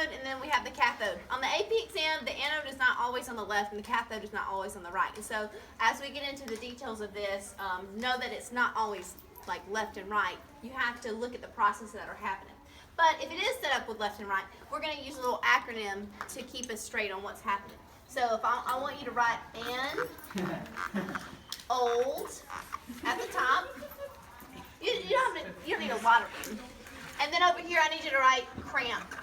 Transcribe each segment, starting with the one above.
anode, and then we have the cathode. On the AP exam, the anode is not always on the left, and the cathode is not always on the right. And so, as we get into the details of this, know that it's not always like left and right. You have to look at the processes that are happening. But if it is set up with left and right, we're going to use a little acronym to keep us straight on what's happening. So if I want you to write N, old, at the top. You don't need a lot of them. And then over here, I need you to write cramp.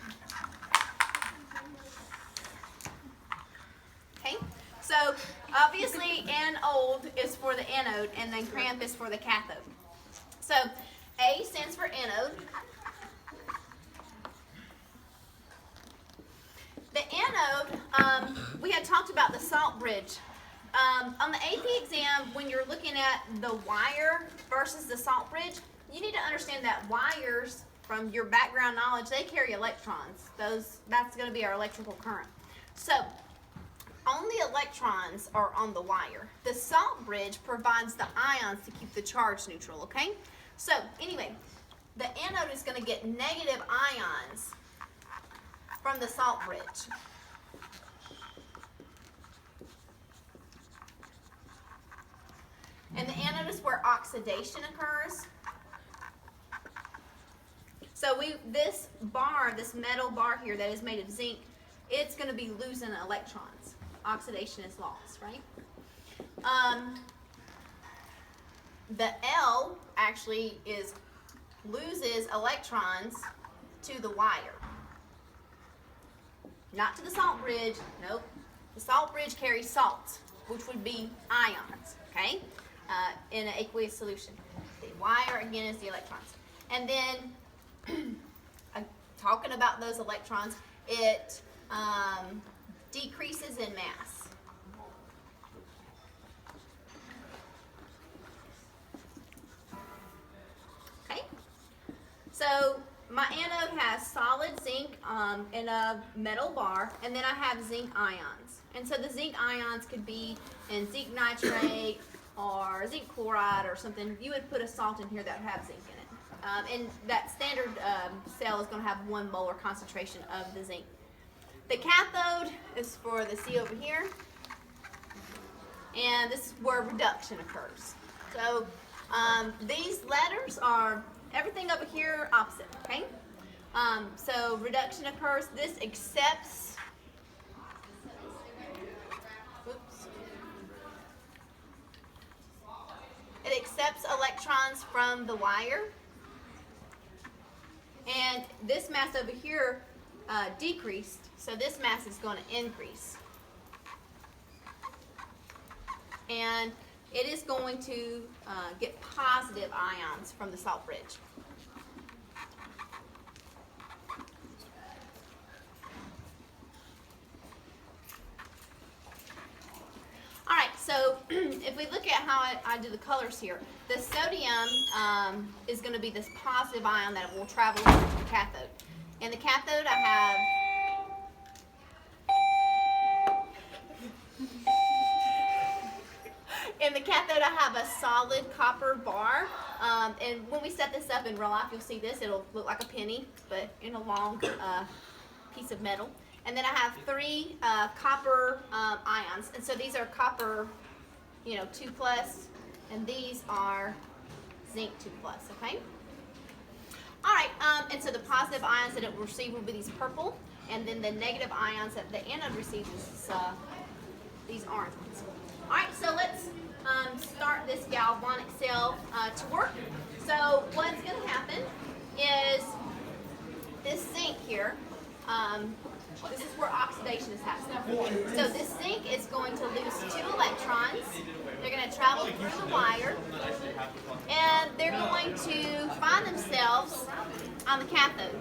Okay? So obviously, N old is for the anode, and then cramp is for the cathode. So A stands for anode. The anode, we had talked about the salt bridge. On the AP exam, when you're looking at the wire versus the salt bridge, you need to understand that wires, from your background knowledge, they carry electrons. That's going to be our electrical current. So only electrons are on the wire. The salt bridge provides the ions to keep the charge neutral, okay? So anyway, the anode is going to get negative ions from the salt bridge. And the anode is where oxidation occurs. So this bar, this metal bar here that is made of zinc, it's going to be losing electrons. Oxidation is lost, right? The L actually loses electrons to the wire. Not to the salt bridge, nope. The salt bridge carries salt, which would be ions, okay? In an aqueous solution. The wire, again, is the electrons. And then, talking about those electrons, it decreases in mass. Okay? So, my anode has solid zinc in a metal bar, and then I have zinc ions. And so the zinc ions could be in zinc nitrate, or zinc chloride or something. You would put a salt in here that would have zinc in it. And that standard cell is going to have 1 molar concentration of the zinc. The cathode is for the C over here. And this is where reduction occurs. So these letters are everything over here opposite, okay? So reduction occurs. This accepts, it accepts electrons from the wire. And this mass over here decreased, so this mass is going to increase. And it is going to get positive ions from the salt bridge. All right, so if we look at how I do the colors here, the sodium is going to be this positive ion that will travel to the cathode. In the cathode, I have a solid copper bar, and when we set this up in real life, you'll see this. It'll look like a penny, but in a long piece of metal. And then I have 3 copper ions, and so these are copper, 2+, and these are zinc 2+. Okay. All right, and so the positive ions that it will receive will be these purple, and then the negative ions that the anode receives is these orange ones. All right, so let's start this galvanic cell to work. So what's going to happen is this zinc here. This is where oxidation is happening. So this zinc is going to lose 2 electrons. They're going to travel through the wire, and they're going to find themselves on the cathode.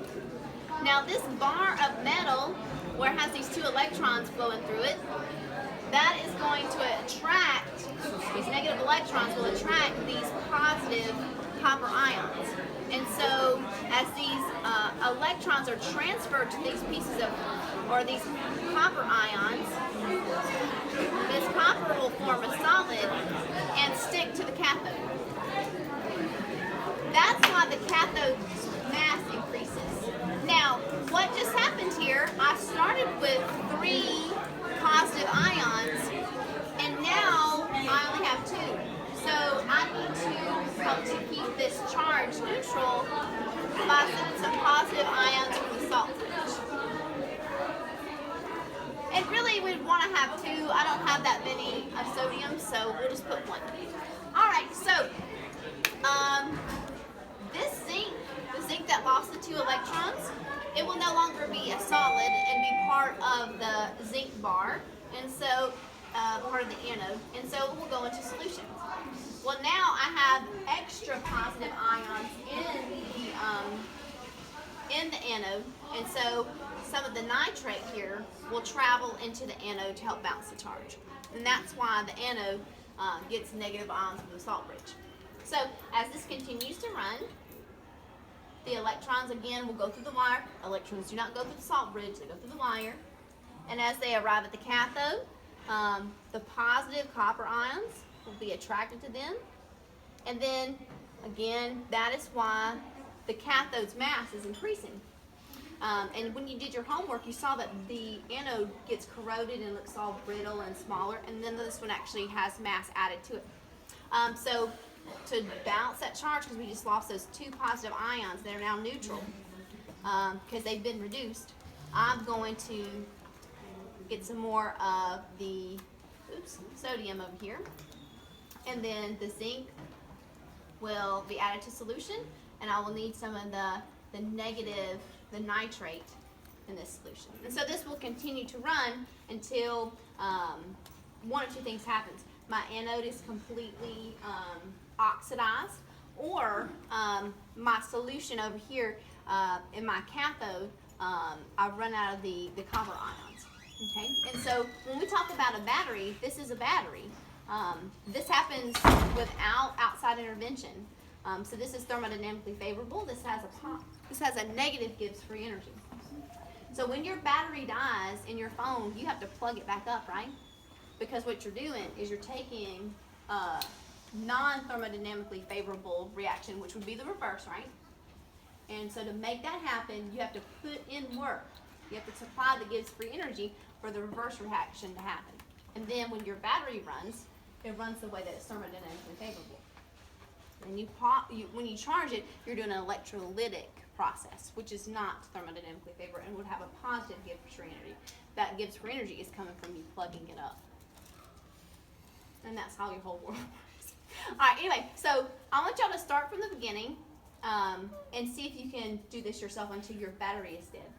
Now this bar of metal, where it has these 2 electrons flowing through it, that is going to attract, these negative electrons will attract these positive copper ions. And so as these electrons are transferred to these pieces of, or these copper ions, this copper will form a solid and stick to the cathode. That's why the cathode mass increases. Now, what just happened here here, I started with 3 positive ions, and now I only have 2. So I need to help to keep this charge neutral by sending some positive ions from the salt bridge. And really, we'd want to have 2. I don't have that many of sodium, so we'll just put 1. All right, so this zinc, the zinc that lost the 2 electrons, it will no longer be a solid and be part of the zinc bar, and so part of the anode, and so it will go into solution. Well, now I have extra positive ions in the anode, and so some of the nitrate here will travel into the anode to help bounce the charge, and that's why the anode gets negative ions from the salt bridge. So as this continues to run, the electrons again will go through the wire. Electrons do not go through the salt bridge, they go through the wire. And as they arrive at the cathode, the positive copper ions will be attracted to them. And then, again, that is why the cathode's mass is increasing. And when you did your homework, you saw that the anode gets corroded and looks all brittle and smaller, and then this one actually has mass added to it. So to balance that charge, because we just lost those 2 positive ions that are now neutral, because they've been reduced, I'm going to get some more of the sodium over here, and then the zinc will be added to solution, and I will need some of the negative, the nitrate in this solution. And so this will continue to run until 1 or 2 things happens. My anode is completely oxidized, or my solution over here in my cathode, I've run out of the copper ions. Okay, and so when we talk about a battery, this is a battery. This happens without outside intervention. So this is thermodynamically favorable. This has a negative Gibbs free energy. So when your battery dies in your phone, you have to plug it back up, right? Because what you're doing is you're taking a non-thermodynamically favorable reaction, which would be the reverse, right? And so to make that happen, you have to put in work. You have to supply the Gibbs free energy for the reverse reaction to happen. And then when your battery runs, it runs the way that it's thermodynamically favorable. And when you charge it, you're doing an electrolytic process, which is not thermodynamically favorable and would have a positive Gibbs free energy. That Gibbs free energy is coming from you plugging it up. And that's how your whole world works. All right, anyway, so I want y'all to start from the beginning and see if you can do this yourself until your battery is dead.